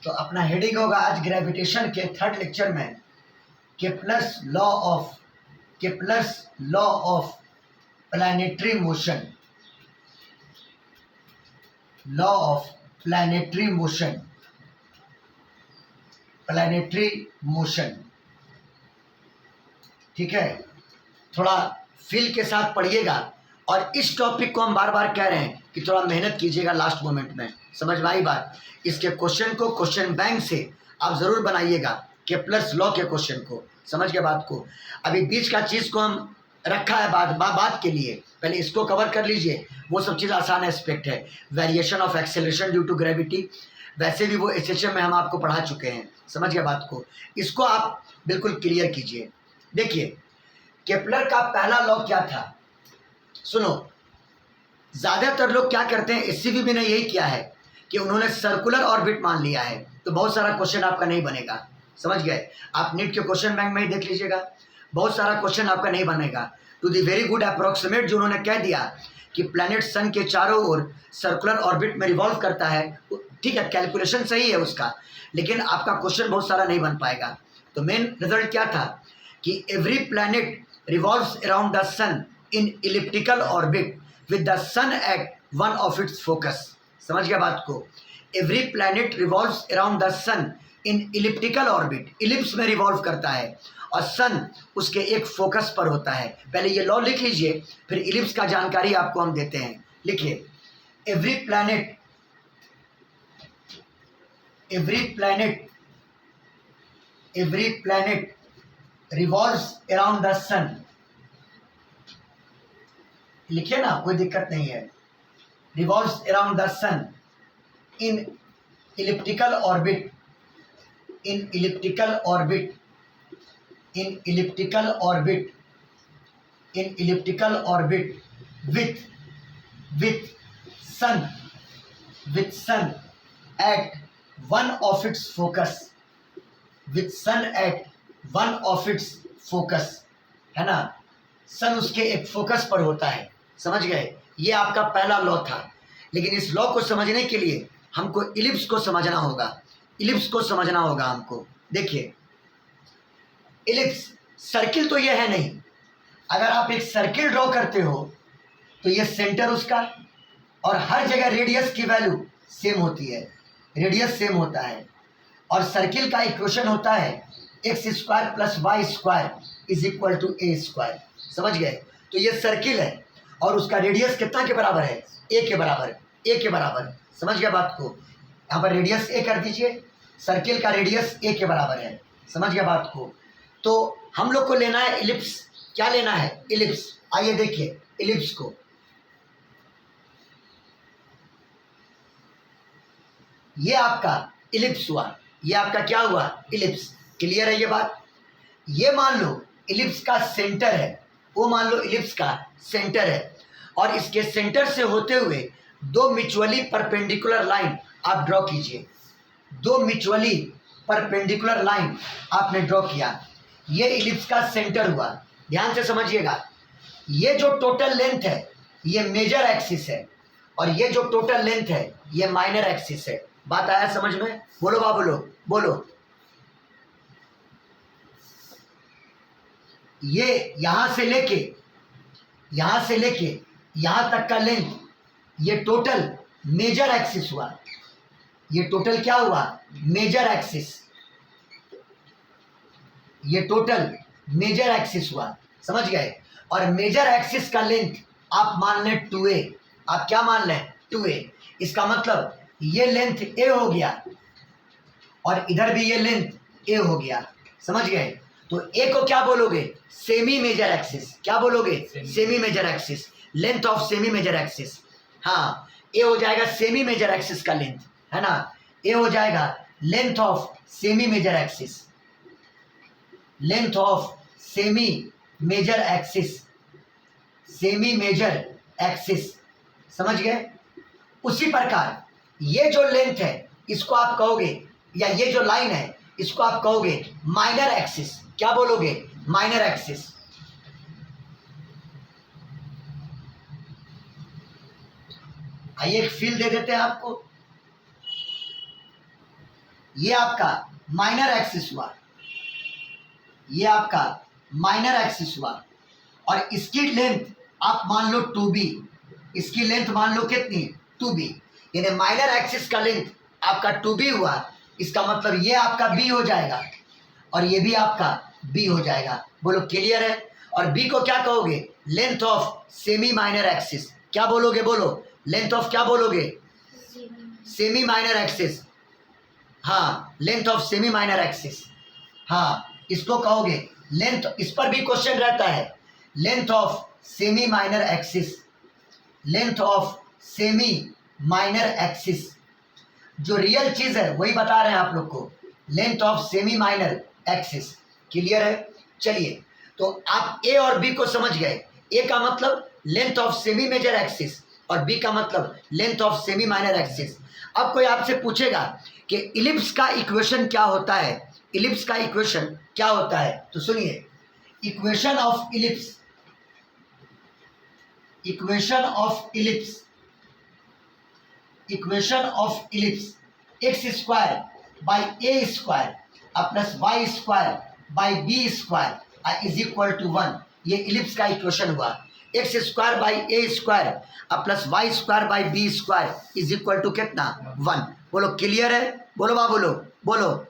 तो अपना हेडिंग होगा आज ग्रेविटेशन के थर्ड लेक्चर में Kepler's law of planetary motion, law of planetary motion. ठीक है, थोड़ा फील के साथ पढ़िएगा और इस टॉपिक को हम बार बार कह रहे हैं कि थोड़ा मेहनत कीजिएगा लास्ट मोमेंट में। समझ में आई बात? इसके क्वेश्चन को क्वेश्चन बैंक से आप ज़रूर बनाइएगा, केप्लर्स लॉ के क्वेश्चन को। समझ गए बात को? अभी बीच का चीज़ को हम रखा है बात के लिए, पहले इसको कवर कर लीजिए। वो सब चीज़ आसान एस्पेक्ट है, variation of acceleration due to gravity, वैसे भी वो एसएचएम में हम आपको पढ़ा चुके हैं। समझ गए बात को? इसको आप बिल्कुल क्लियर कीजिए। देखिए, केप्लर का पहला लॉ क्या था? सुनो, ज़्यादातर लोग क्या करते हैं, एससीबी ने यही किया है कि उन्होंने सर्कुलर ऑर्बिट मान लिया है, तो बहुत सारा क्वेश्चन आपका नहीं बनेगा। समझ गए? आप नीट के क्वेश्चन बैंक में ही देख लीजिएगा, बहुत सारा क्वेश्चन आपका नहीं बनेगा। To the very good approximate जो उन्होंने कह दिया कि प्लैनेट सन के चारों ओर सर्कुलर ऑर्बिट में रिवॉल्व करता है, ठीक है, कैलकुलेशन सही है उसका, लेकिन आपका क्वेश्चन बहुत सारा नहीं बन पाएगा। तो मेन रिजल्ट क्या था कि every planet revolves around the sun in elliptical orbit with the sun at one of its focus। समझ गया बात को? Every planet revolves around the sun in elliptical orbit, ellipse में रिवॉल्व करता है और सन उसके एक फोकस पर होता है। पहले ये लॉ लिख लीजिए, फिर इलिप्स का जानकारी आपको हम देते हैं। लिखिए, every planet revolves around the sun. लिखिए ना, कोई दिक्कत नहीं है। Revolves around the sun in elliptical orbit with sun at one of its focus, है ना? सन उसके एक फोकस पर होता है। समझ गए? ये आपका पहला लॉ था, लेकिन इस लॉ को समझने के लिए हमको इलिप्स को समझना होगा हमको। देखिए, इलिप्स सर्किल तो ये है नहीं। अगर आप एक सर्किल ड्रॉ करते हो तो ये सेंटर उसका और हर जगह रेडियस की वैल्यू सेम होती है, रेडियस सेम होता है। और सर्किल का इक्वेशन होता है x² + y² = a²। समझ गए? तो ये सर्किल है और उसका रेडियस कितना के बराबर है? a के बराबर। समझ गया बात को? यहाँ पर रेडियस a कर दीजिए, सर्किल का रेडियस a के बराबर है। समझ गया बात को? तो हम लोग को लेना है इलिप्स। क्या लेना है? इलिप्स। आइए देखिए इलिप्स को। ये आपका इलिप्स हुआ, ये आपका क्या हुआ? इलिप्स। क्लियर है ये बात? ये मान लो इलिप्स का सेंटर है, वो मान लो इलिप्स का सेंटर है और इसके सेंटर से होते हुए दो म्यूचुअली परपेंडिकुलर लाइन आप ड्रॉ कीजिए। दो म्यूचुअली परपेंडिकुलर लाइन आपने ड्रॉ किया, ये इलिप्स का सेंटर हुआ। ध्यान से समझिएगा, ये जो टोटल लेंथ है ये मेजर एक्सिस है और ये जो टोटल लेंथ है ये माइनर एक्सिस है। बात आया समझ में? बोलो बाबू लोग, बोलो। ये यहां से लेके यहां तक का लेंथ, ये टोटल मेजर एक्सिस हुआ। ये टोटल क्या हुआ? Major axis. ये टोटल मेजर एक्सिस हुआ। समझ गए? और मेजर एक्सिस का लेंथ आप मान लें 2a। आप क्या मान लें? 2a। इसका मतलब ये लेंथ a हो गया और इधर भी ये लेंथ a हो गया। समझ गए? तो a को क्या बोलोगे? Semi major axis. क्या बोलोगे? Semi major axis, length of semi major axis. हाँ, a हो जाएगा सेमी मेजर एक्सिस का लेंथ, है ना? a हो जाएगा length of semi major axis, length of semi major axis. समझ गए? उसी प्रकार ये जो लेंथ है इसको आप कहोगे, या ये जो लाइन है इसको आप कहोगे माइनर एक्सिस। क्या बोलोगे? Minor axis. आइए एक फील दे देते हैं आपको। ये आपका माइनर एक्सिस हुआ, ये आपका माइनर एक्सिस हुआ, और इसकी लेंथ आप मान लो 2b, इसकी लेंथ मान लो कितनी 2b, यानी माइनर एक्सिस का लेंथ आपका 2b हुआ। इसका मतलब ये आपका b हो जाएगा और ये भी आपका b हो जाएगा। बोलो क्लियर है? और b को क्या कहोगे? Length of semi minor axis. क्या बोलोगे? बोलो लेंथ ऑफ क्या बोलोगे? Semi minor axis. हाँ, length of semi minor axis, हाँ इसको कहोगे लेंथ। इस पर भी क्वेश्चन रहता है, length of semi minor axis, length of semi minor axis. जो रियल चीज है वही बता रहे हैं आप लोग को, length of semi minor axis. Clear है? चलिए, तो आप ए और बी को समझ गए। ए का मतलब length of semi major axis और बी का मतलब length of semi minor axis. अब कोई आपसे पूछेगा कि इलिप्स का इक्वेशन क्या होता है, इलिप्स का इक्वेशन क्या होता है, तो सुनिए, equation of ellipse, equation of ellipse, equation of ellipse x square by a square plus y square by b square is equal to 1। ये इलिप्स का इक्वेशन हुआ। X square by a square plus y square by b square is equal to कितना? 1। बोलो clear है? बोलो बा, बोलो बोलो।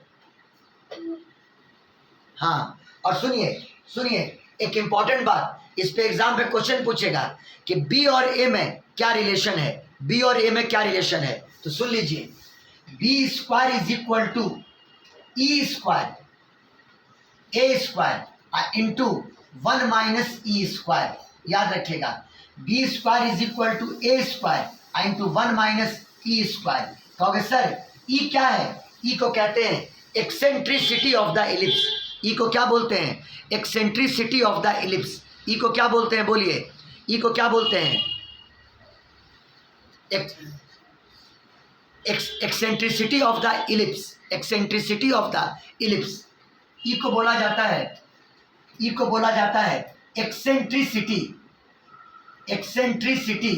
हाँ, और सुनिए सुनिए, एक इंपॉर्टेंट बात, इस पे एग्जाम पे क्वेश्चन पूछेगा कि बी और ए में क्या रिलेशन है, बी और ए में क्या रिलेशन है, तो सुन लीजिए, B square is equal to E square A square into 1 minus E square. याद रखिएगा, B square is equal to A square into 1 minus E square. कहोगे सर ई क्या है? ई को कहते हैं eccentricity of the ellipse. E को क्या बोलते हैं? Eccentricity of the ellipse. E को क्या बोलते हैं? बोलिए, ई को क्या बोलते हैं? Eccentricity of the ellipse, eccentricity of the ellipse. E को बोला जाता है, ई को बोला जाता है eccentricity, eccentricity,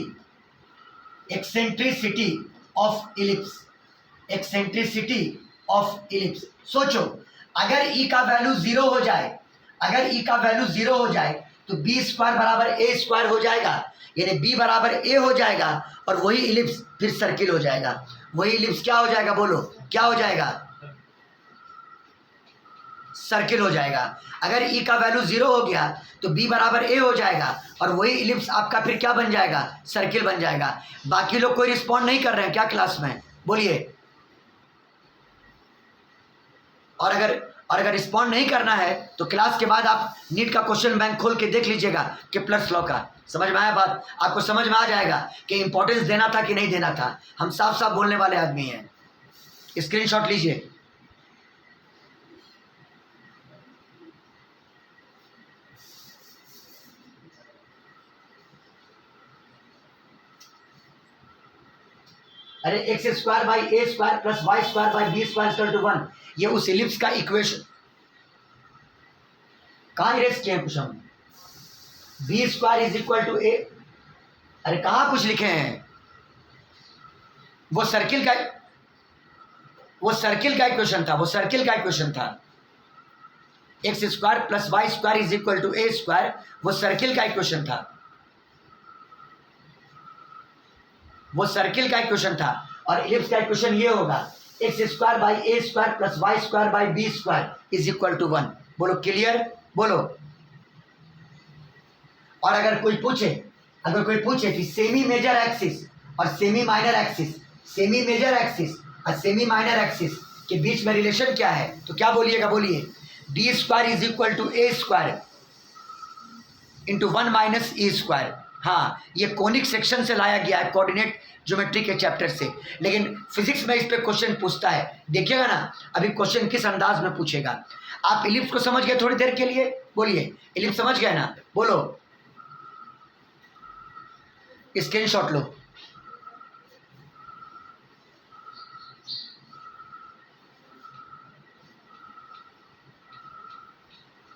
eccentricity of ellipse, eccentricity of ellipse. सोचो, अगर ई का वैल्यू 0 हो जाए, अगर ई का वैल्यू 0 हो जाए तो बी स्क्वायर बराबर ए स्क्वायर हो जाएगा, यानी बी बराबर ए हो जाएगा, और वही इलिप्स फिर सर्किल हो जाएगा। वही इलिप्स क्या हो जाएगा? बोलो क्या हो जाएगा? सर्किल हो जाएगा। अगर ई का वैल्यू 0 हो गया तो बी बराबर ए हो जाएगा, और वही इलिप्स आपका फिर क्या बन जाएगा? सर्किल बन जाएगा। बाकी लोग कोई रिस्पॉन्ड नहीं कर रहे हैं क्या क्लास में? बोलिए। और अगर रिस्पॉन्ड नहीं करना है तो क्लास के बाद आप नीट का क्वेश्चन बैंक खोल के देख लीजिएगा कि प्लस लॉ का। समझ में आया बात? आपको समझ में आ जाएगा कि इंपॉर्टेंस देना था कि नहीं देना था। हम साफ साफ बोलने वाले आदमी हैं। स्क्रीनशॉट लीजिए। अरे x square by a square plus y square by b square equal to 1, ये उस इलिप्स का इक्वेशन। कहाँ इरेज किए हैं कुछ हम? B square is equal to A, अरे कहाँ कुछ लिखे हैं? वो सर्किल का, वो सर्किल का इक्वेशन था, वो सर्किल का इक्वेशन था। X square plus y square is equal to A square, वो सर्किल का इक्वेशन था, वो सर्किल का इक्वेशन था। और इलिप्स का इक्वेशन ये होगा, x square by a square plus y square by b square is equal to 1। बोलो क्लियर? बोलो। और अगर कोई पूछे कि सेमी मेजर एक्सिस और semi minor axis, semi major axis और सेमी माइनर एक्सिस के बीच में रिलेशन क्या है, तो क्या बोलिएगा? बोलिए, d square is equal to A square into 1 minus E square. हाँ, ये कोनिक सेक्शन से लाया गया है, कोऑर्डिनेट ज्योमेट्री के चैप्टर से, लेकिन फिजिक्स में इस पे क्वेश्चन पूछता है। देखिएगा ना अभी क्वेश्चन किस अंदाज में पूछेगा। आप इलिप्स को समझ गए थोड़ी देर के लिए? बोलिए, इलिप्स समझ गए ना? बोलो, स्क्रीनशॉट लो।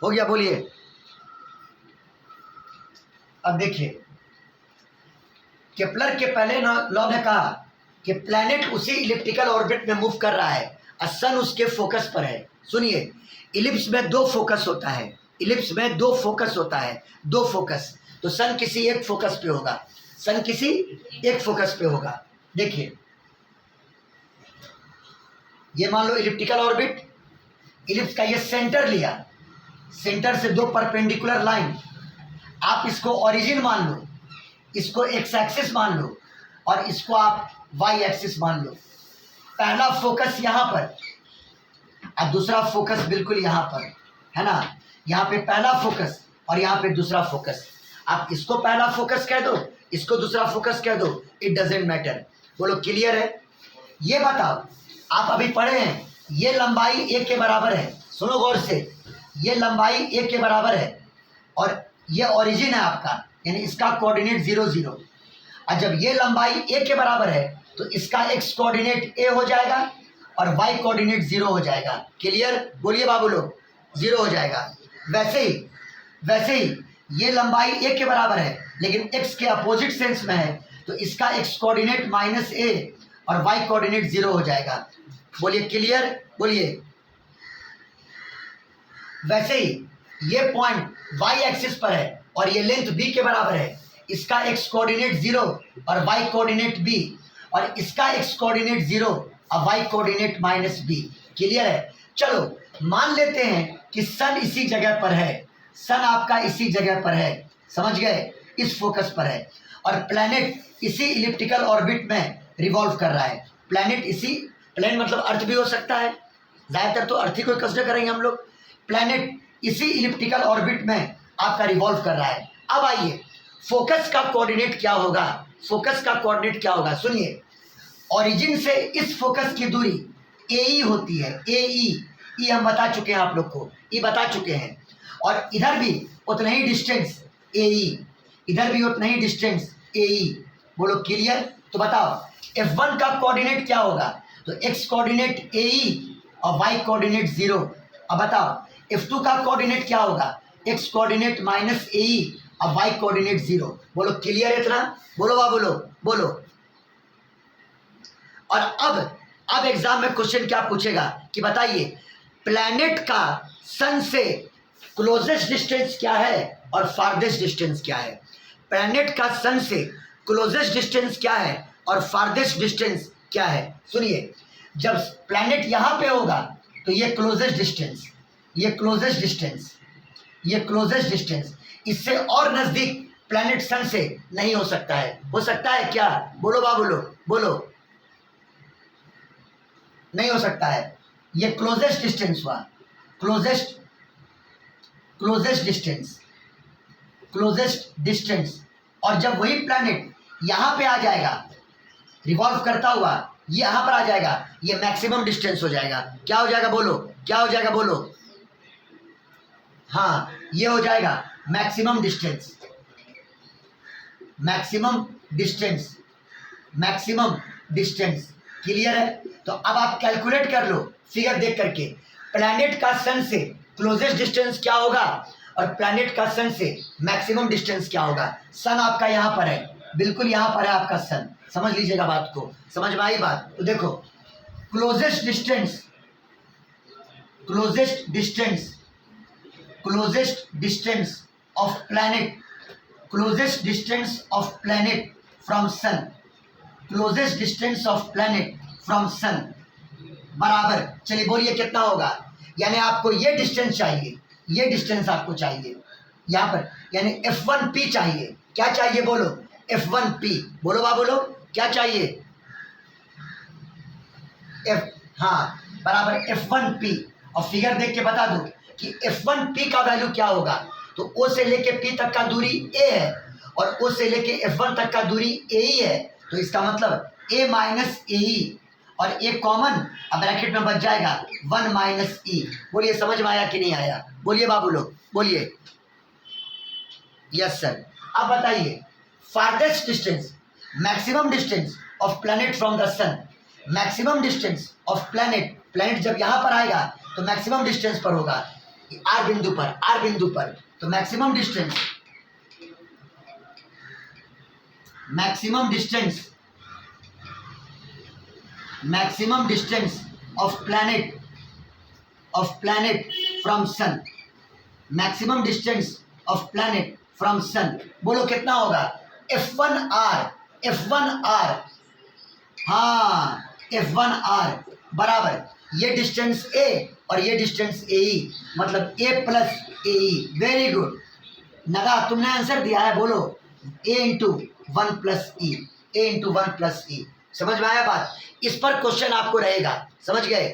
हो गया? बोलिए। अब देखिए, केपलर के पहले लॉ ने कहा कि प्लैनेट उसी इलिप्टिकल ऑर्बिट में मूव कर रहा है और सन उसके फोकस पर है। सुनिए, इलिप्स में दो फोकस होता है, इलिप्स में दो फोकस होता है, दो फोकस। तो सन किसी एक फोकस पे होगा, सन किसी एक फोकस पे होगा। देखिए, ये मान लो इलिप्टिकल ऑर्बिट, इलिप्स का ये सेंटर लिया, सेंटर से दो परपेंडिकुलर लाइन, आप इसको ओरिजिन मान लो, इसको एक्स एक्सिस मान लो और इसको आप वाई एक्सिस मान लो। पहला फोकस यहाँ पर और दूसरा फोकस बिल्कुल यहाँ पर है ना, यहाँ पे पहला फोकस और यहाँ पे दूसरा फोकस। आप इसको पहला फोकस कह दो, इसको दूसरा फोकस कह दो, इट डजेंट मैटर। बोलो क्लियर है? ये बताओ, आप अभी पढ़े हैं ये लंबाई ए के बराबर है, सुनो गौर से, ये लंबाई ए के बराबर है और ये ओरिजिन है आपका, यानी इसका कोऑर्डिनेट 0 0। और जब ये लंबाई ए के बराबर है तो इसका एक्स कोऑर्डिनेट ए हो जाएगा और वाई कोऑर्डिनेट 0 हो जाएगा। क्लियर? बोलिए बाबू लोग, 0 हो जाएगा। वैसे ही ये लंबाई ए के बराबर है लेकिन एक्स के अपोजिट सेंस में है, तो इसका एक्स कोऑर्डिनेट -a और वाई कोऑर्डिनेट 0 हो जाएगा। बोलिए क्लियर? बोलिए। वैसे ही ये पॉइंट वाई एक्सिस पर है और ये लेंथ b के बराबर है, इसका एक्स कोऑर्डिनेट 0 और वाई कोऑर्डिनेट b, और इसका एक्स कोऑर्डिनेट 0 और वाई कोऑर्डिनेट -b। क्लियर है? चलो मान लेते हैं कि सन इसी जगह पर है, सन आपका इसी जगह पर है, समझ गए, इस फोकस पर है, और प्लैनेट इसी इलिप्टिकल ऑर्बिट में रिवॉल्व कर रहा है। प्लैनेट इसी, प्लैनेट मतलब अर्थ भी हो सकता है, ज़्यादातर तो अर्थ ही को कंसिडर करेंगे हम लोग। प्लैनेट इसी इलिप्टिकल ऑर्बिट में आपका रिवॉल्व कर रहा है। अब आइए, फोकस का कोऑर्डिनेट क्या होगा, फोकस का कोऑर्डिनेट क्या होगा? सुनिए, ओरिजिन से इस फोकस की दूरी ए होती है, ए हम बता चुके हैं आप लोग को, ये बता चुके हैं, और इधर भी उतना ही डिस्टेंस ए, इधर भी उतना ही डिस्टेंस ए। बोलो क्लियर? तो बताओ F1 का कोऑर्डिनेट क्या होगा? तो x कोऑर्डिनेट ए और y कोऑर्डिनेट 0। अब बताओ F2 का कोऑर्डिनेट क्या होगा? x कोऑर्डिनेट -a और y कोऑर्डिनेट 0। बोलो क्लियर है इतना? बोलो बाबू लोग, बोलो। और अब एग्जाम में क्वेश्चन क्या पूछेगा कि बताइए प्लैनेट का सन से क्लोजेस्ट डिस्टेंस क्या है और फारदेस्ट डिस्टेंस क्या है। प्लैनेट का सन से क्लोजेस्ट डिस्टेंस क्या है और फारदेस्ट डिस्टेंस क्या है। सुनिए, जब प्लैनेट यहाँ पे होगा तो ये क्लोजेस्ट डिस्टेंस, ये क्लोजेस्ट डिस्टेंस, ये क्लोजेस्ट डिस्टेंस, इससे और नज़दीक प्लैनेट सन से नहीं हो सकता है। हो सकता है क्या? बोलो बाबू लोग, बोलो। नहीं हो सकता है। ये क्लोजेस्ट डिस्टेंस हुआ, क्लोजेस्ट डिस्टेंस, क्लोजेस्ट डिस्टेंस। और जब वही प्लैनेट यहाँ पे आ जाएगा रिवॉल्व करता हुआ, ये यहाँ पर आ जाएगा, ये मैक्सिमम डिस्टेंस हो जाएगा। क्या हो जाएगा? बोलो, क्या हो जाएगा? बोलो। हाँ, ये हो जाएगा maximum distance, maximum distance, maximum distance. Clear है? तो अब आप कैलकुलेट कर लो फिगर देख करके, प्लैनेट का सन से क्लोजेस्ट डिस्टेंस क्या होगा और प्लैनेट का सन से मैक्सिमम डिस्टेंस क्या होगा। सन आपका यहाँ पर है, बिल्कुल यहाँ पर है आपका सन, समझ लीजिएगा बात को। समझ में आई बात? तो देखो, closest distance, closest distance, closest distance of planet, closest distance of planet from sun, closest distance of planet from sun बराबर, चलिए बोलिए कितना होगा। यानी आपको ये डिस्टेंस चाहिए, ये डिस्टेंस आपको चाहिए यहाँ पर, यानी F1P चाहिए। क्या चाहिए? बोलो, F1P। बोलो बाबू लोग, क्या चाहिए? हाँ, बराबर F1P। और फिगर देख के बता दो कि F1P का वैल्यू क्या होगा। तो O से लेके P तक का दूरी A है और O से लेके F1 तक का दूरी A ही है, तो इसका मतलब A माइनस AE, और एक कॉमन, अब ब्रैकेट में बच जाएगा 1 - E। बोलिए समझ में आया कि नहीं आया? बोलिए बाबू लोग, बोलिए। Yes sir. अब बताइए farthest distance, maximum distance of planet from the sun, maximum distance of planet, planet जब यहाँ पर आएगा तो मैक्सिमम डिस्टेंस पर होगा, R बिंदु पर, R बिंदु पर। तो maximum distance, maximum distance, maximum distance of planet from sun, maximum distance of planet from sun, बोलो कितना होगा? F1R, हाँ F1R बराबर ये डिस्टेंस A और ये डिस्टेंस AE, मतलब A plus AE। Very good Naga, तुमने आंसर दिया है, बोलो A into 1 plus E, A into 1 plus E। समझ में आया बात? इस पर क्वेश्चन आपको रहेगा, समझ गए?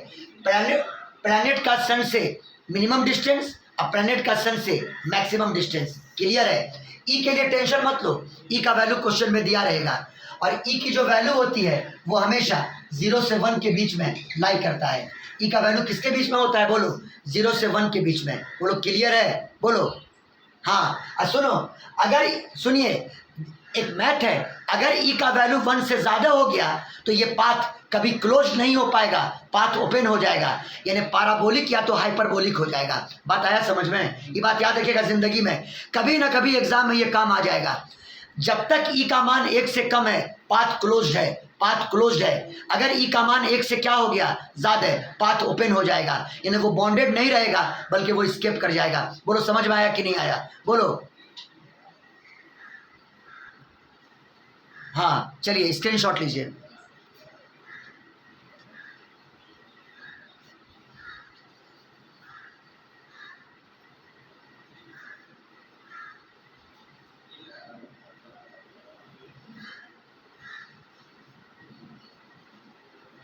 प्लैनेट का सन से मिनिमम डिस्टेंस और प्लैनेट का सन से मैक्सिमम डिस्टेंस, क्लियर है? ई के लिए टेंशन मत लो, ई का वैल्यू क्वेश्चन में दिया रहेगा, और ई की जो वैल्यू होती है वो हमेशा 0 से 1 के बीच में लाई करता है। ई का वैल्यू किसके बीच में होता है? बोलो 0 से 1 के बीच में, बोलो क्लियर है? बोलो हाँ। और सुनो, अगर सुनिए एक मैथ है, अगर ई का वैल्यू 1 से ज़्यादा हो गया तो ये पाथ कभी क्लोज नहीं हो पाएगा, पाथ ओपन हो जाएगा, यानी पैराबोलिक या तो हाइपरबोलिक हो जाएगा। बात आया समझ में? ये बात याद रखिएगा, जिंदगी में कभी ना कभी एग्जाम में ये काम आ जाएगा। जब तक ई का मान 1 से कम है पाथ क्लोज्ड है, पाथ क्लोज्ड है। अगर ई का मान 1 से क्या हो गया? ज़्यादा है, पाथ ओपन हो जाएगा, यानी वो बॉन्डेड नहीं रहेगा बल्कि वो स्केप कर जाएगा। बोलो समझ में आया कि नहीं आया? बोलो हाँ। चलिए स्क्रीनशॉट लीजिए।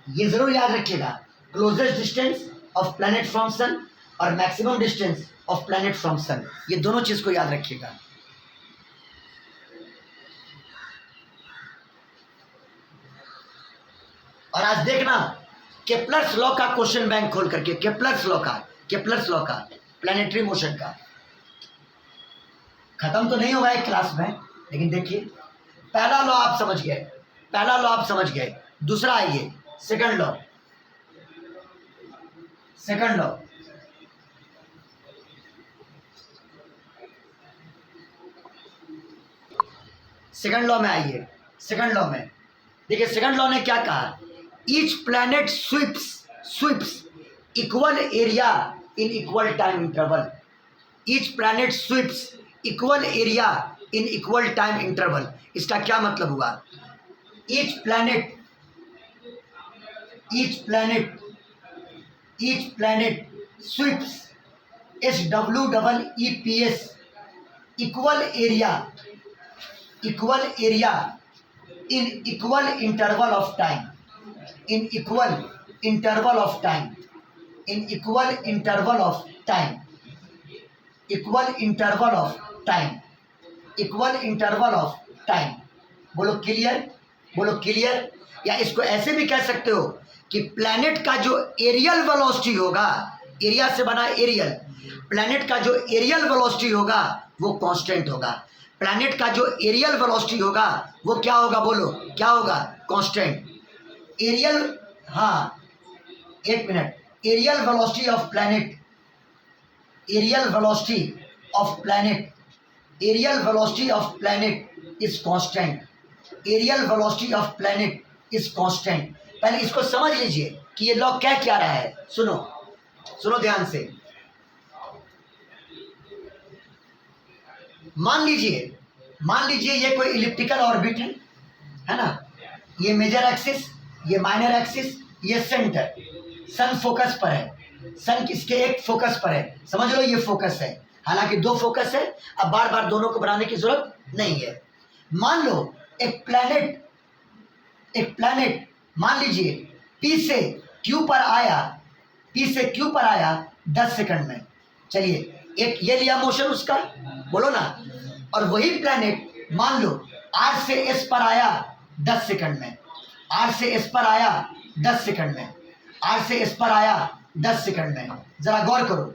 ये जरूर याद रखिएगा, closest distance of planet from sun और maximum distance of planet from sun, ये दोनों चीज को याद रखिएगा। और आज देखना केप्लर्स लॉ का क्वेश्चन बैंक खोल करके, केप्लर्स लॉ का प्लैनेटरी मोशन का। खत्म तो नहीं होगा एक क्लास में, लेकिन देखिए पहला लॉ आप समझ गए, पहला लॉ आप समझ गए। दूसरा आइए second law, second law second law में आइए। सेकंड लॉ में देखिए, सेकंड लॉ ने क्या कहा? Each planet sweeps equal area in equal time interval. Each planet sweeps equal area in equal time interval. इसका क्या मतलब हुआ? Each planet sweeps SWEEPS equal area in equal interval of time, in equal interval of time, in equal interval of time, equal interval of time, equal interval of time। बोलो clear, बोलो clear. या इसको ऐसे भी कह सकते हो कि प्लैनेट का जो एरियल वेलोसिटी होगा, एरिया से बना एरियल, प्लैनेट का जो एरियल वेलोसिटी होगा वो कांस्टेंट होगा। प्लैनेट का जो एरियल वेलोसिटी होगा वो क्या होगा? बोलो क्या होगा? कांस्टेंट। एरियल, हाँ एक minute, areal velocity of planet, areal velocity of planet, areal velocity of planet is constant, areal velocity of planet is constant. पहले इसको समझ लीजिए कि ये लॉ क्या क्या रहा है। सुनो सुनो ध्यान से। मान लीजिए ये कोई इलिप्टिकल ऑर्बिट है ना? ये मेजर एक्सिस, ये माइनर एक्सिस, ये सेंटर। सन फोकस पर है, सन किसके? एक फोकस पर है, समझ लो ये फोकस है। हालांकि 2 फोकस है, अब बार बार दोनों को बनाने की जरूरत नहीं है। मान लो एक प्लैनेट मान लीजिए P से Q पर आया 10 सेकंड में। चलिए एक ये लिया मोशन उसका, बोलो ना। और वही प्लैनेट मान लो R से S पर आया 10 सेकंड में, R से S पर आया 10 सेकंड में, R से S पर आया 10 सेकंड में। जरा गौर करो,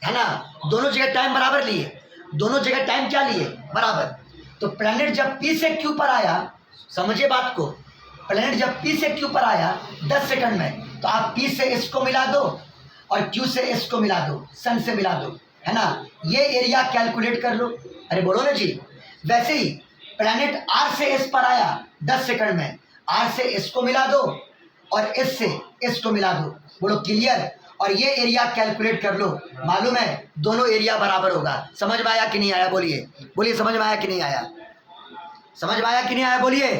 है ना? दोनों जगह टाइम बराबर लिए, दोनों जगह टाइम क्या लिए? बराबर। तो प्लैनेट जब P से Q पर आया, समझिए बात को, प्लैनेट जब P से Q पर आया 10 सेकंड में, तो आप P से S को मिला दो और Q से S को मिला दो, सन से मिला दो, है ना? ये एरिया कैलकुलेट कर लो। अरे बोलो ना जी। वैसे ही प्लैनेट R से S पर आया 10 सेकंड में, R से S को मिला दो और एस से एस को मिला दो, बोलो क्लियर। और ये एरिया कैलकुलेट कर लो, मालूम है दोनों एरिया बराबर होगा। समझ में आया कि नहीं आया? बोलिए बोलिए, समझ में आया कि नहीं आया? समझ में आया कि नहीं आया? बोलिए।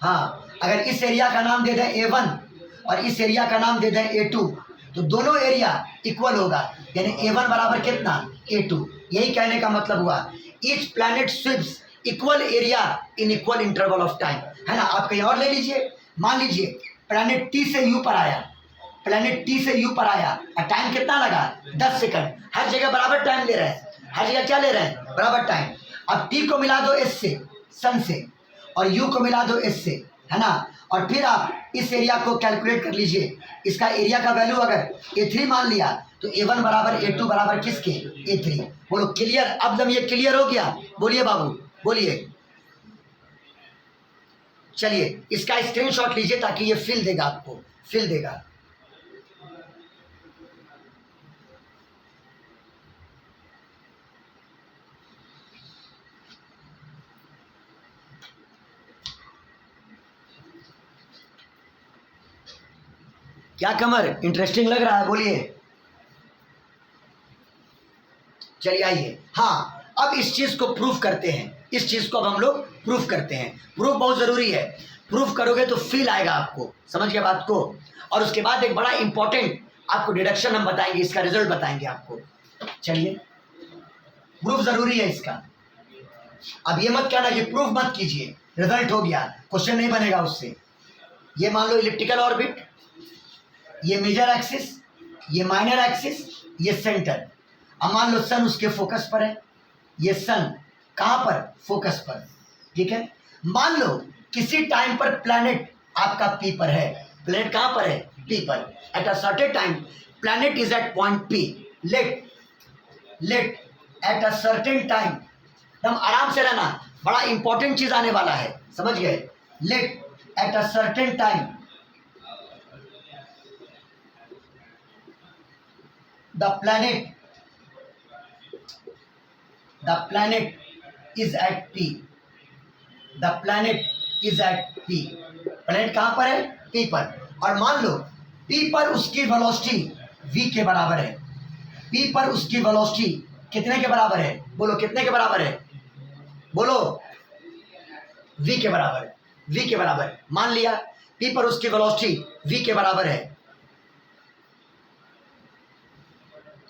हाँ, अगर इस एरिया का नाम दे दें A1 और इस एरिया का नाम दे दें A2, तो दोनों एरिया इक्वल होगा, यानी A1 बराबर कितना? A2। यही कहने का मतलब हुआ each planet sweeps equal area in equal interval of time, है ना। आप कहीं और ले लीजिए, मान लीजिए प्लैनेट T से U पर आया, प्लैनेट T से U पर आया और टाइम कितना लगा? 10 सेकंड। हर जगह बराबर टाइम ले रहे हैं, हर जगह क्या ले रहे हैं? बराबर टाइम। अब T को मिला दो S से, सन से, और U को मिला दो S से, है ना। और फिर आप इस एरिया को कैलकुलेट कर लीजिए। इसका एरिया का वैल्यू अगर A3 मान लिया तो A1 बराबर A2 बराबर किसके? A3। बोलो क्लियर। अब जब ये क्लियर हो गया, बोलिए बाबू बोलिए। चलिए इसका स्क्रीनशॉट लीजिए ताकि ये फिल देगा, आपको फिल देगा। क्या कमर इंटरेस्टिंग लग रहा है? बोलिए। चलिए आइए, हाँ अब इस चीज को प्रूफ करते हैं। इस चीज को अब हम लोग प्रूफ करते हैं। प्रूफ बहुत जरूरी है, प्रूफ करोगे तो फील आएगा आपको, समझ गए बात को। और उसके बाद एक बड़ा इंपॉर्टेंट आपको डिडक्शन हम बताएंगे, इसका रिजल्ट बताएंगे आपको। चलिए, प्रूफ जरूरी है इसका। अब ये मत कहना कि प्रूफ मत कीजिए, रिजल्ट हो गया, क्वेश्चन नहीं बनेगा उससे। ये मान लो इलिप्टिकल ऑर्बिट, ये मेजर एक्सिस, ये माइनर एक्सिस, ये सेंटर। अब मान लो सन उसके फोकस पर है, ये सन कहां पर? फोकस पर, ठीक है। मान लो किसी टाइम पर प्लैनेट आपका पी पर है, प्लैनेट कहां पर है? पी पर। At a certain time planet is at point P. Let at a certain time, एकदम आराम से रहना, बड़ा इंपॉर्टेंट चीज आने वाला है, समझ गए। Let at a certain time the planet is at P, the planet is at P। Planet कहां पर है? P पर। और मान लो P पर उसकी वेलोसिटी v के बराबर है। P पर उसकी वेलोसिटी कितने के बराबर है? बोलो कितने के बराबर है? बोलो v के बराबर, v के बराबर। मान लिया P पर उसकी वेलोसिटी v के बराबर है।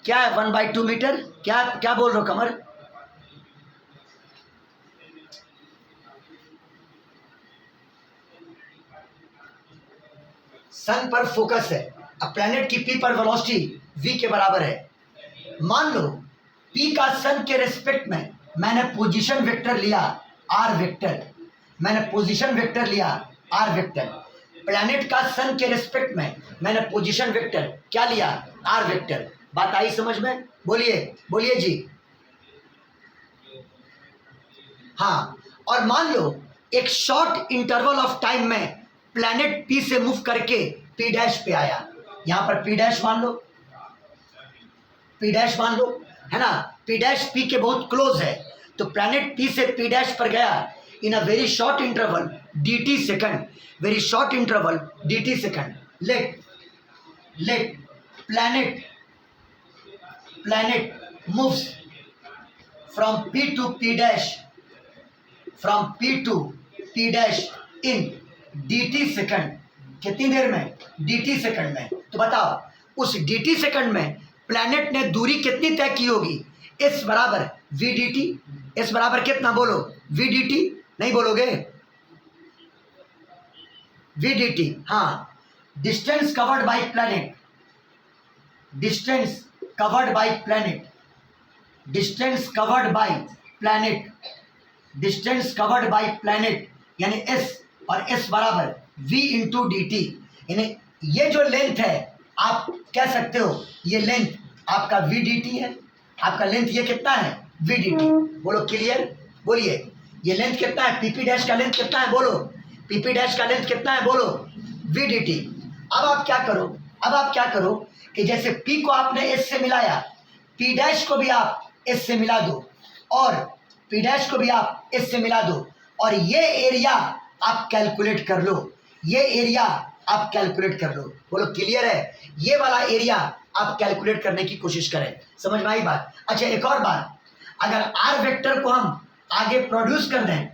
क्या है? 1/2 मीटर। क्या क्या बोल रहे हो कमर? सन पर फोकस है, अब प्लैनेट की पी पर वेलोसिटी v के बराबर है। मान लो p का सन के रिस्पेक्ट में मैंने पोजीशन वेक्टर लिया r वेक्टर, मैंने पोजीशन वेक्टर लिया r वेक्टर। प्लैनेट का सन के रिस्पेक्ट में मैंने पोजीशन वेक्टर क्या लिया? r vector. बात आई समझ में? बोलिए बोलिए जी। हाँ, और मान लो एक शॉर्ट इंटरवल ऑफ टाइम में प्लैनेट पी से मूव करके पी डैश पे आया। यहां पर पी डैश मान लो, पी डैश मान लो, है ना। पी डैश पी के बहुत क्लोज है, तो प्लैनेट पी से पी डैश पर गया in a very short interval dt second, very short interval dt second. Let planet moves from P to P dash, from P to P dash in dt second. कितनी देर में? dt second में। तो बताओ उस dt second में planet ने दूरी कितनी तय की होगी? s बराबर v dt। s बराबर कितना? बोलो v dt। नहीं बोलोगे? v dt। हाँ, distance covered by planet, distance covered by planet, distance covered by planet, distance covered by planet, यानी s और s बराबर v इंटू डी टी। यानी ये जो लेंथ है आप कह सकते हो ये लेंथ आपका v डी टी है। आपका लेंथ ये कितना है? v D T. बोलो क्लियर। बोलिए ये लेंथ कितना है? पीपी डैश का लेंथ कितना है? बोलो पीपी डैश का लेंथ कितना है? बोलो v डी टी। अब आप क्या करो, अब आप क्या करो कि जैसे P को आपने S से मिलाया, P डैश को भी आप S से मिला दो, और P डैश को भी आप S से मिला दो, और ये एरिया आप कैलकुलेट कर लो, ये एरिया आप कैलकुलेट कर लो। बोलो क्लियर है? ये वाला एरिया आप कैलकुलेट करने की कोशिश करें। समझ में आई बात? अच्छा एक और बात, अगर आर वेक्टर को हम आगे प्रोड्यूस कर दें,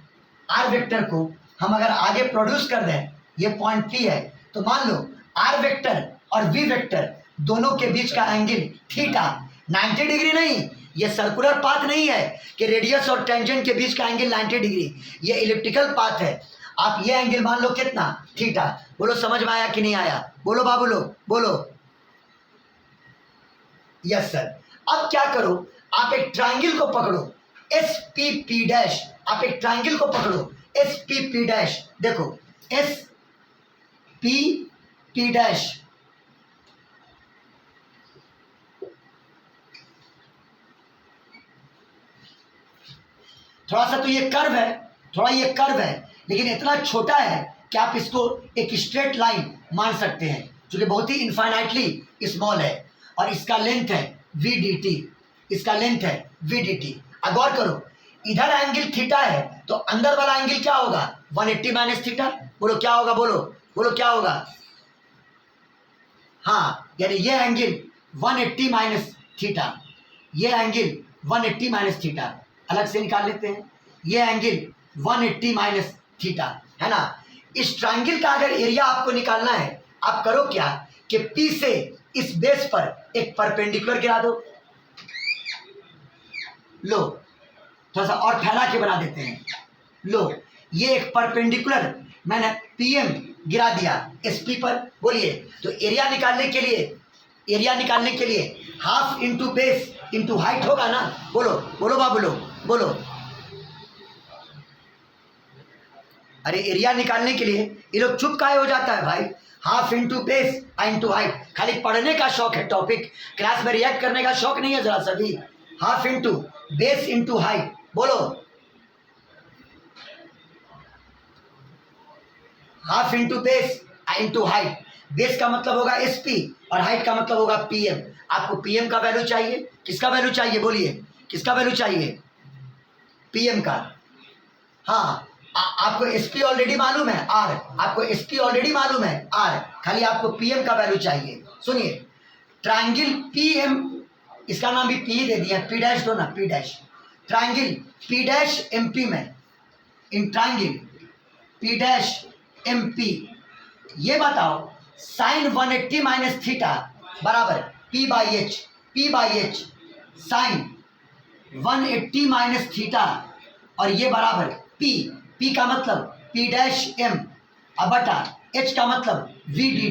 आर वेक्टर को हम अगर आगे प्रोड्यूस कर दें, ये पॉइंट पी है, तो मान लो आर वेक्टर और वी वेक्टर दोनों के बीच का एंगल थीटा 90 डिग्री नहीं, ये सर्कुलर पाथ नहीं है कि रेडियस और टेंजेंट के बीच का एंगल 90 डिग्री, ये इलिप्टिकल पाथ है। आप ये एंगल मान लो कितना, थीटा। बोलो समझ में आया कि नहीं आया? बोलो बाबू लोग बोलो। Yes sir. अब क्या करो, आप एक ट्राइंगल को पकड़ो एस पी पी डैश, आप एक ट्राइंगल को पकड़ो एस पी पी डैश। देखो एस पी पी डैश, थोड़ा सा तो ये कर्व है, थोड़ा ये कर्व है, लेकिन इतना छोटा है कि आप इसको एक स्ट्रेट लाइन मान सकते हैं, जो कि बहुत ही इनफाइनाइटली स्मॉल है, और इसका लेंथ है वी डी टी, इसका लेंथ है वी डी टी। अब गौर करो, इधर एंगल थीटा है तो अंदर वाला एंगल क्या होगा, 180 माइनस थीटा। बोलो क्या होगा, बोलो बोलो क्या होगा? हाँ, यानी ये एंगल 180 माइनस थीटा, ये एंगल 180 माइनस थीटा अलग से निकाल लेते हैं, ये एंगल 180 माइनस थीटा है ना। इस ट्रायंगल का अगर एरिया आपको निकालना है, आप करो क्या कि P से इस बेस पर एक परपेंडिकुलर गिरा दो। लो थोड़ा सा और फैला के बना देते हैं। लो ये एक परपेंडिकुलर मैंने PM गिरा दिया SP पर। बोलिए, तो एरिया निकालने के लिए, एरिया निकालने के लिए half into base into height होगा ना। बोलो बोलो बाबू लोग बोलो। अरे एरिया निकालने के लिए ये लोग चुप काहे हो जाता है भाई? Half into base into height, खाली पढ़ने का शौक है, टॉपिक क्लास में रिएक्ट करने का शौक नहीं है जरा सा भी। Half into base into height, बोलो half into base into height. Base का मतलब होगा SP और हाइट का मतलब होगा PM। आपको PM का वैल्यू चाहिए, किसका वैल्यू चाहिए? बोलिए किसका वैल्यू चाहिए? PM का। हाँ आपको SP ऑलरेडी मालूम है R, आपको SP ऑलरेडी मालूम है R, खाली आपको PM का वैल्यू चाहिए। सुनिए, ट्रायंगल PM, इसका नाम भी P दे दिया, P डैश दो ना, P dash. Triangle P dash MP में, in triangle P dash MP, ये बताओ साइन 180 माइनस थीटा बराबर P by h, P by h sine 180 minus theta, और ये बराबर P का मतलब P डैश M अब बटा H का मतलब V डी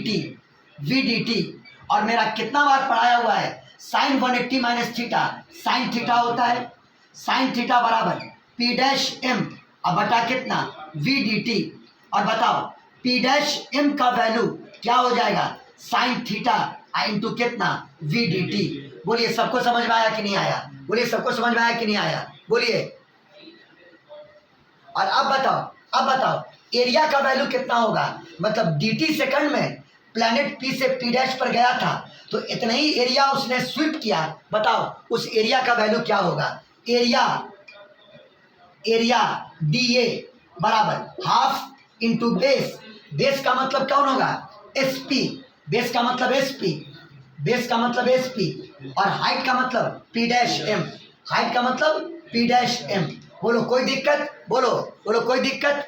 टी। और मेरा कितना बार पढ़ाया हुआ है, sine 180 minus theta sine theta होता है, साइन थीटा बराबर P डैश M अब बटा कितना V डी टी। और बताओ P डैश M का वैल्यू क्या हो जाएगा, साइन थीटा इंटू कितना V डी टी। बोलिए सबको समझ में आया कि नहीं आया? बोलिए सबको समझ में आया कि नहीं आया? बोलिए। और अब बताओ एरिया का वैल्यू कितना होगा, मतलब DT सेकंड में प्लैनेट P से P डैश पर गया था, तो इतना ही एरिया उसने स्वीप किया। बताओ उस एरिया का वैल्यू क्या होगा? एरिया DA बराबर हाफ इंटू बेस, बेस का मतलब कौन होगा SP, बेस का मतलब SP, बेस का मतलब SP, और हाइट का मतलब P डैश M, हाइट का मतलब P डैश M। बोलो कोई दिक्कत? बोलो बोलो कोई दिक्कत?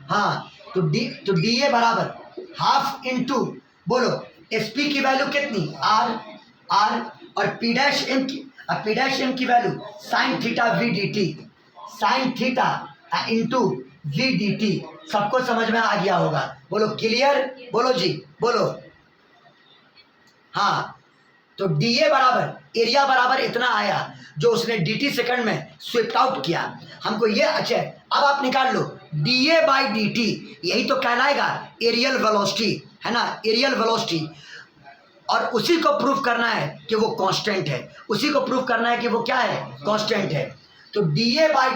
हाँ तो DA बराबर हाफ इंटू, बोलो SP की वैल्यू कितनी R, और P डैश M की value sine theta V D T, sign theta into V D T. सबको समझ में आ गया होगा? बोलो क्लियर? बोलो जी बोलो। हाँ तो DA बराबर एरिया बराबर इतना आया जो उसने DT सेकंड में स्विफ्ट आउट किया। हमको ये अच्छा है, अब आप निकाल लो DA बाई DT, यही तो कहलाएगा एरियल वेलोसिटी, है ना, एरियल वेलोसिटी। और उसी को प्रूफ करना है कि वो कांस्टेंट है, उसी को प्रूफ करना है कि वो क्या है, कांस्टेंट है। तो DA बाई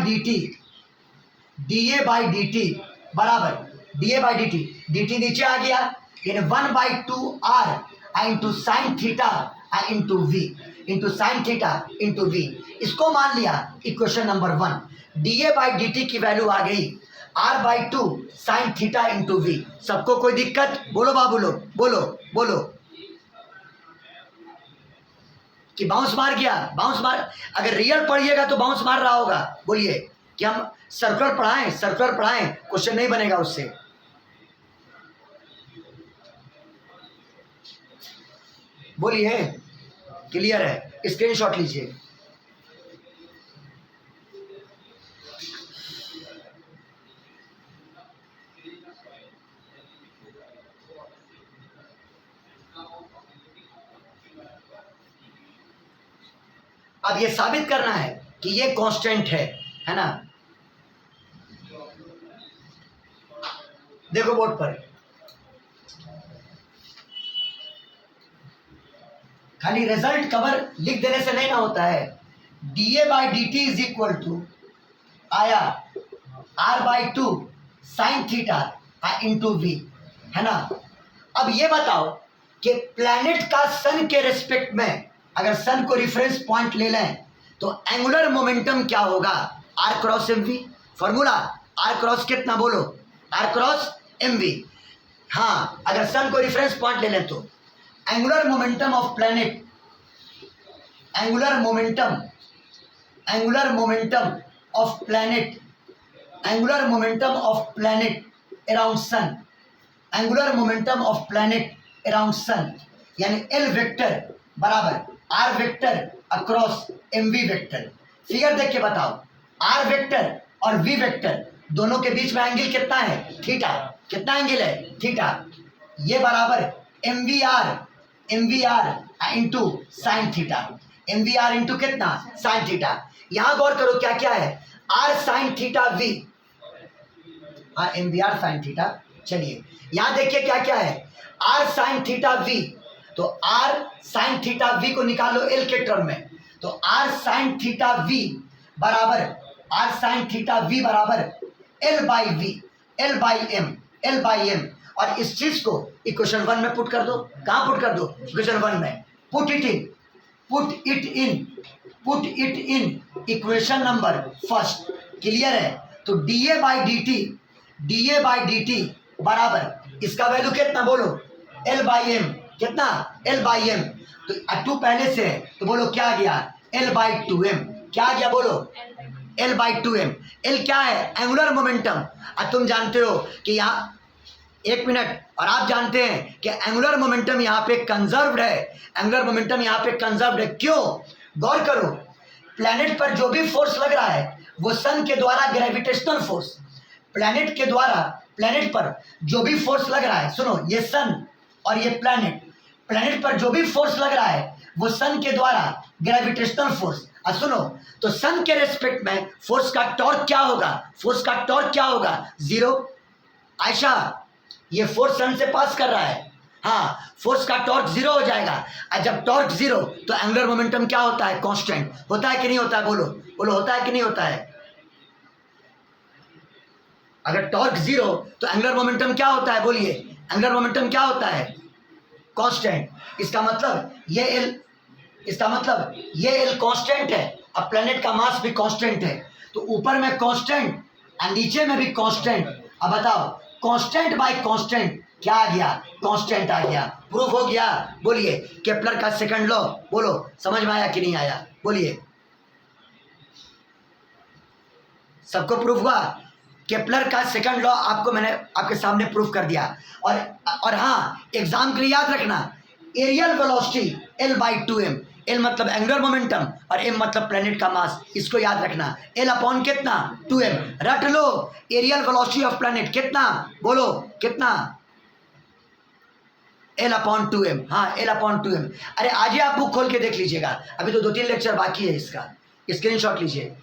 DT बराबर DA बाई DT नीचे आ गया, यानी 1/2R into sine theta into V, into sine theta into V। इसको मान लिया equation number 1। DA by DT की वैल्यू आ गई। r/2 sign theta into we. सबको कोई दिक्कत? बोलो बाबू लोग, बोलो बोलो कि बाउंस मार गया, बाउंस मार। अगर रियल पढ़िएगा तो बाउंस मार रहा होगा। बोलिए कि हम सर्कुलर पढ़ाएं, सर्कुलर पढ़ाएं, क्वेश्चन नहीं बनेगा उससे। बोलिए क्लियर है? स्क्रीनशॉट लीजिए। अब ये साबित करना है कि ये कांस्टेंट है ना। देखो बोर्ड पर, खाली रिजल्ट कवर लिख देने से नहीं ना होता है। dA/dt इज इक्वल टू आया r/2 sign theta into we, है ना। अब ये बताओ कि प्लैनेट का सन के रिस्पेक्ट में अगर सन को रिफरेंस पॉइंट ले लें तो एंगुलर मोमेंटम क्या होगा? r cross m v. Formula r cross कितना? बोलो, r क्रॉस एम वी। हाँ, अगर सन को रिफरेंस पॉइंट ले लें तो angular momentum of planet, angular momentum, angular momentum of planet, angular momentum of planet around sun, angular momentum of planet around sun, यानी L vector बराबर r vector across m v vector. Figure देख के बताओ, r vector और v vector दोनों के बीच में एंगल कितना है? थीटा। कितना एंगल है? थीटा। ये बराबर M V R into sine theta, M V R into कितना? Sine theta. यहां गौर करो क्या क्या है, आर साइन थीटा वी, हाँ M V R sine theta. चलिए यहां देखिए क्या क्या है, आर साइन थीटा वी, तो आर साइन थीटा वी को निकालो एल के टर्म में, तो आर साइन थीटा वी बराबर, आर साइन थीटा वी बराबर L by V, L by M, L by m. और इस चीज को इक्वेशन 1 में पुट कर दो। कहां पुट कर दो? इक्वेशन 1 में। Put it in, put it in, put it in equation number first. Clear है? तो dA/dt, dA/dt बराबर इसका वैल्यू कितना? बोलो L बाई एम। कितना? L by m. तो 2 पहले से है तो बोलो क्या आ गया? L/2m। क्या आ गया? बोलो L/2m। L क्या है? Angular momentum. अब तुम जानते हो कि यहाँ, एक मिनट, और आप जानते हैं कि एंगुलर मोमेंटम यहाँ पे कंजर्व्ड है, एंगुलर मोमेंटम यहाँ पे कंजर्व्ड है। क्यों? गौर करो, प्लैनेट पर जो भी फोर्स लग रहा है वो सन के द्वारा ग्रेविटेशनल फोर्स, प्लैनेट के द्वारा, प्लैनेट पर जो भी फोर्स लग रहा है, सुनो, ये सन और ये प्लैनेट, प्लैनेट पर जो भी फोर्स लग रहा है वो सन के द्वारा ग्रेविटेशनल फोर्स। अब सुनो, तो सन के रेस्पेक्ट में फोर्स का टॉर्क क्या होगा? फोर्स का टॉर्क क्या होगा? 0। आयशा, ये फोर्स सन से पास कर रहा है, हाँ, फोर्स का टॉर्क 0 हो जाएगा। और जब टॉर्क 0 तो एंगुलर मोमेंटम क्या होता है? कांस्टेंट होता है कि नहीं होता है? बोलो बोलो, होता है कि नहीं होता है? अगर टॉर्क 0 तो एंगुलर मोमेंटम क्या होता है? बोलिए, एंगुलर मोमेंटम क्या होता है? कांस्टेंट। इसका मतलब ये एल, इसका मतलब ये एल कांस्टेंट है। अब प्लेनेट का मास भी कांस्टेंट है, तो ऊपर में कांस्टेंट और नीचे में भी कांस्टेंट। अब बताओ, कांस्टेंट बाय कांस्टेंट क्या आ गया? कांस्टेंट आ गया। प्रूफ हो गया। बोलिए केपलर का सेकंड लॉ, बोलो समझ में आया कि नहीं आया? बोलिए, सबको प्रूफ हुआ? केपलर का सेकंड लॉ आपको मैंने आपके सामने प्रूफ कर दिया। और हाँ, एग्जाम के लिए याद रखना, एरियल वेलोसिटी L/2m, L मतलब एंगुलर मोमेंटम और m मतलब प्लैनेट का मास, इसको याद रखना। L अपॉन कितना? 2m। रट लो, एरियल वेलोसिटी ऑफ प्लैनेट कितना? बोलो कितना? L/2m। हाँ, L/2m। अरे आज ही आप बुक खोल के देख लीजिएगा, अभी तो 2-3 लेक्चर बाकी है इसका। स्क्रीनशॉट लीजिए।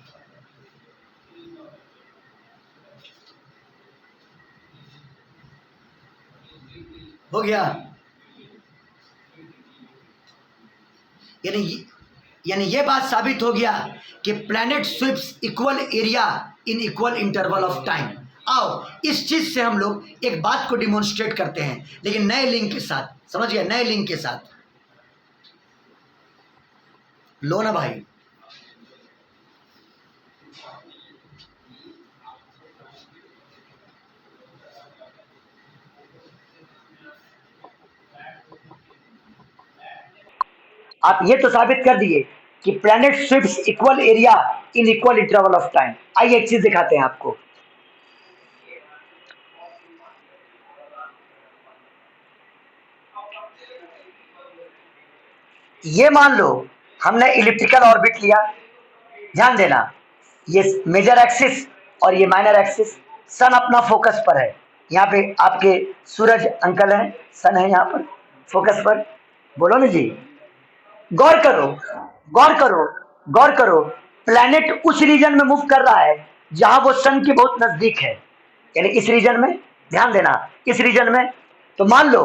हो गया? यानी ये बात साबित हो गया कि planet sweeps equal area in equal interval of time. आओ इस चीज से हम लोग एक बात को डिमॉन्स्ट्रेट करते हैं, लेकिन नए लिंक के साथ। समझ गए? नए लिंक के साथ लो ना भाई। आप ये तो साबित कर दिए कि planet sweeps equal area in equal interval of time. आइए एक चीज दिखाते हैं आपको। ये मान लो हमने इलिप्टिकल ऑर्बिट लिया, ध्यान देना, ये मेजर एक्सिस और ये माइनर एक्सिस, सन अपना फोकस पर है। यहाँ पे आपके सूरज अंकल हैं, सन है यहाँ पर फोकस पर। बोलो ना जी, गौर करो, गौर करो, गौर करो। प्लैनेट उस रीजन में मूव कर रहा है जहां वो सन के बहुत नजदीक है, यानी इस रीजन में, ध्यान देना, इस रीजन में। तो मान लो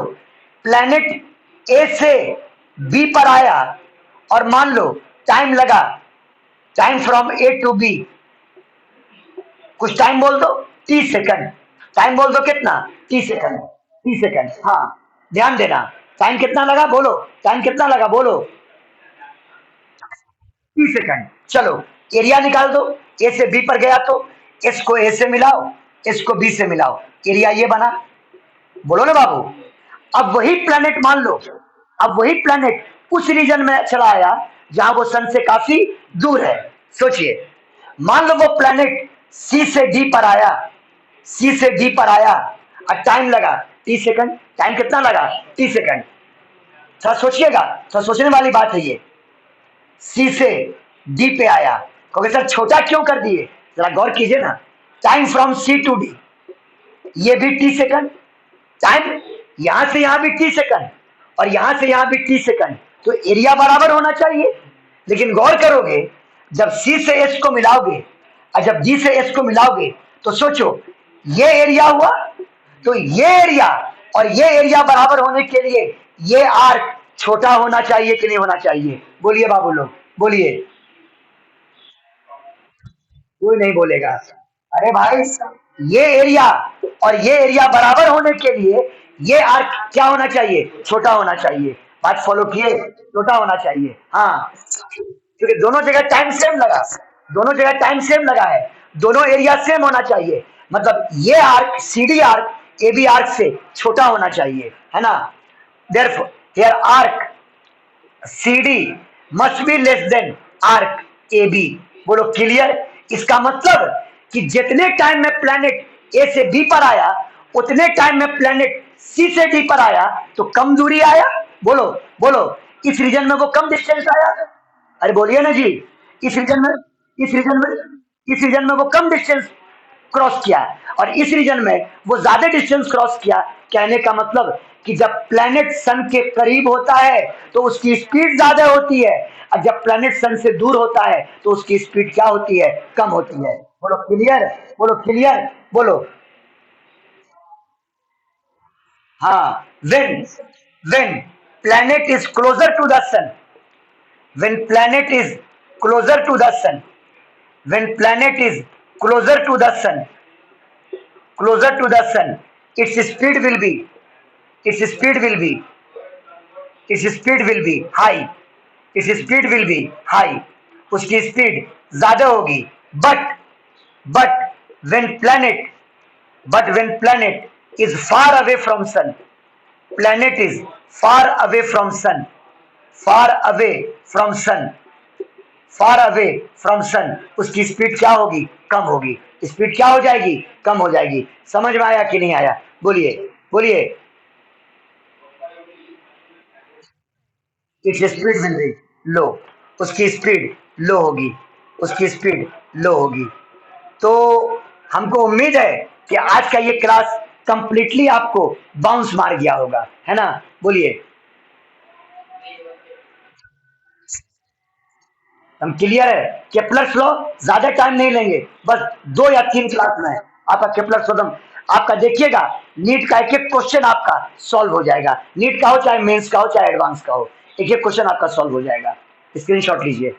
प्लैनेट ए से बी पर आया और मान लो टाइम लगा, time from A to B, कुछ टाइम बोल दो, 30 सेकंड। टाइम बोल दो कितना, 30 सेकंड, 30 सेकंड। हाँ, ध्यान देना, टाइम कितना लगा बोलो, टाइम कितना लगा बोलो, 30 सेकंड। चलो एरिया निकाल दो, ए से बी पर गया तो एस को ए से मिलाओ, एस को बी से मिलाओ, एरिया ये बना। बोलो ना बाबू। अब वही प्लैनेट मान लो, अब वही प्लैनेट उस रीजन में चला आया जहां वो सन से काफी दूर है। सोचिए, मान लो वो प्लैनेट सी से डी पर आया, सी से डी पर आया और टाइम लगा 30 सेकंड। टाइम कितना लगा, 30 सेकंड। थोड़ा सोचिएगा, थोड़ा सोचने वाली बात है ये। सी से डी पे आया, कहोगे सर छोटा क्यों कर दिए, जरा गौर कीजिए ना। Time from C to D, ये भी 30 सेकंड। टाइम यहां से यहां भी 30 सेकंड और यहां से यहां भी 30 सेकंड, तो एरिया बराबर होना चाहिए। लेकिन गौर करोगे, जब सी से एस को मिलाओगे और जब डी से एस को मिलाओगे तो सोचो, ये एरिया हुआ, तो ये एरिया और ये एरिया बराबर होने के लिए ये आर्क छोटा होना चाहिए कि नहीं होना चाहिए? बोलिए बाबू लोग, बोलिए। कोई नहीं बोलेगा। अरे भाई, ये एरिया और ये एरिया बराबर होने के लिए ये आर्क क्या होना चाहिए, छोटा होना चाहिए। बात फॉलो किए, छोटा होना चाहिए। हाँ, क्योंकि दोनों जगह टाइम सेम लगा, दोनों जगह टाइम सेम लगा है, दोनों एरिया सेम होना चाहिए। मतलब ये arc C D arc A B arc से छोटा होना चाहिए, है ना। Therefore here arc C D must be less than arc A B. बोलो क्लियर। इसका मतलब कि जितने टाइम में प्लैनेट ए से बी पर आया उतने टाइम में प्लैनेट सी से डी पर आया तो कम दूरी आया। बोलो, बोलो, इस रीजन में वो कम डिस्टेंस आया। अरे बोलिए ना जी, इस रीजन में, इस रीजन में, इस रीजन में वो कम डिस्टेंस क्रॉस किया और इस रीजन में वो ज्यादा डिस्टेंस क्रॉस किया। कहने का मतलब कि जब प्लैनेट सन के करीब होता है तो उसकी स्पीड ज्यादा होती है और जब प्लैनेट सन से दूर होता है तो उसकी स्पीड क्या होती है, कम होती है। बोलो क्लियर, बोलो क्लियर, बोलो। हाँ, when planet is closer to the sun, when planet is closer to the sun, when planet is closer to the sun, closer to the sun, its speed will be, its speed will be, its speed will be high, its speed will be high, उसकी speed ज्यादा होगी। But when planet, but when planet is far away from sun, planet is far away from sun, far away from sun, far away from sun, उसकी speed क्या होगी, कम होगी। Speed क्या हो जाएगी, कम हो जाएगी। समझ में आया कि नहीं आया? बोलिए, बोलिए। इट्स स्पीड विल बी लो, उसकी स्पीड लो होगी, उसकी स्पीड लो होगी। तो हमको उम्मीद है कि आज का ये क्लास कंप्लीटली आपको बाउंस मार गया होगा, है ना। बोलिए, हम क्लियर है। केपलर्स लॉ ज्यादा टाइम नहीं लेंगे, बस 2 या 3 क्लास में आपका केपलर्स लॉ आपका देखिएगा, नीट का एक एक क्वेश्चन आपका सॉल्व हो जाएगा। नीट का हो चाहे मेंस का हो चाहे एडवांस का हो, एक एक क्वेश्चन आपका सॉल्व हो जाएगा। स्क्रीनशॉट लीजिए।